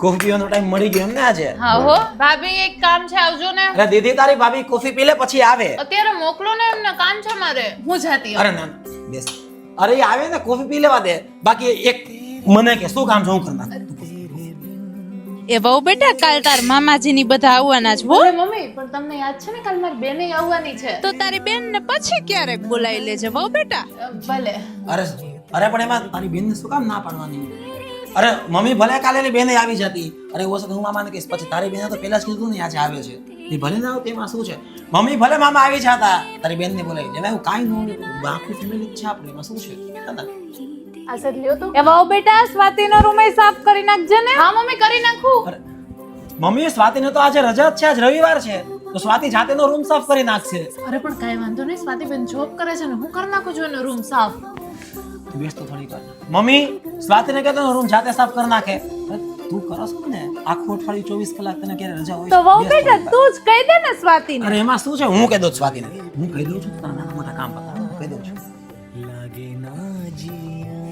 Coffee પીવાનો time મળી ગયો એમને આજે. હા હો ભાભી એક કામ છે આવજો ને. અરે દીદી તારી ભાભી કોફી પી લે પછી આવે. અત્યારે મોકલો ને એમને કામ છે મારે હું જાતી અરે ના બેસ. અરે એ આવે ને કોફી પી લેવા દે. બાકી એક મને કે શું કામ છે હું કરી નાખું. એ વહુ બેટા કાલ તાર મામાજીની બધા આવવાના છે હો. અરે મમ્મી પણ તમને યાદ છે ને કાલ મારી બેને આવવાની છે. તો તારી બેન ને પછી ક્યારેક બોલાવી લેજે વહુ બેટા. ભલે. અરે પણ એમાં તારી બેનને શું કામ ના પાડવાની? અરે મમ્મી ભલે કાલે એની બેને આવી જતી. અરે એવું હશે તો હું મામાને કહીશ. પછી તારી બેને તો પહેલા જ કીધું ને આજે આવે છે. એ ભલે ના આવે તેમાં શું છે? મમ્મી ભલે મામા આવી જતા તારી બેનને બોલાવી લે. એવું કાંઈ ન આખું ફેમિલી છે આપણે એમાં શું છે? આ સર લ્યો તો. એ વહુ બેટા સ્વાતિનો રૂમ સાફ કરી નાખજે ને. હા મમ્મી કરી નાખું. અરે મમ્મી સ્વાતિને તો આજે રજા જ છે. આજ રવિવાર છે તો સ્વાતિ જાતેનો રૂમ સાફ કરી નાખશે. અરે પણ કાંઈ વાંધો નહીં સ્વાતિબેન જોબ કરે છે ને હું કરી નાખું છું એનો રૂમ સાફ. તું બેસ તો થોડી વાર. મમ્મી સ્વાતિને કહે તો રૂમ જાતે સાફ કરી નાખે. અરે તું કરસ ને આખું અઠવાડિયું 24 કલાક તને ક્યારે રજા હોય? તો વહુ બેસ બેટા થોડી વાર. તું જ કહી દે ને સ્વાતિને. અરે એમાં શું છે? હું કહી દઉં છું સ્વાતિને. હું કહી દઉં છું તારા નાના મોટા કામ પતાવ કહી દઉં છું.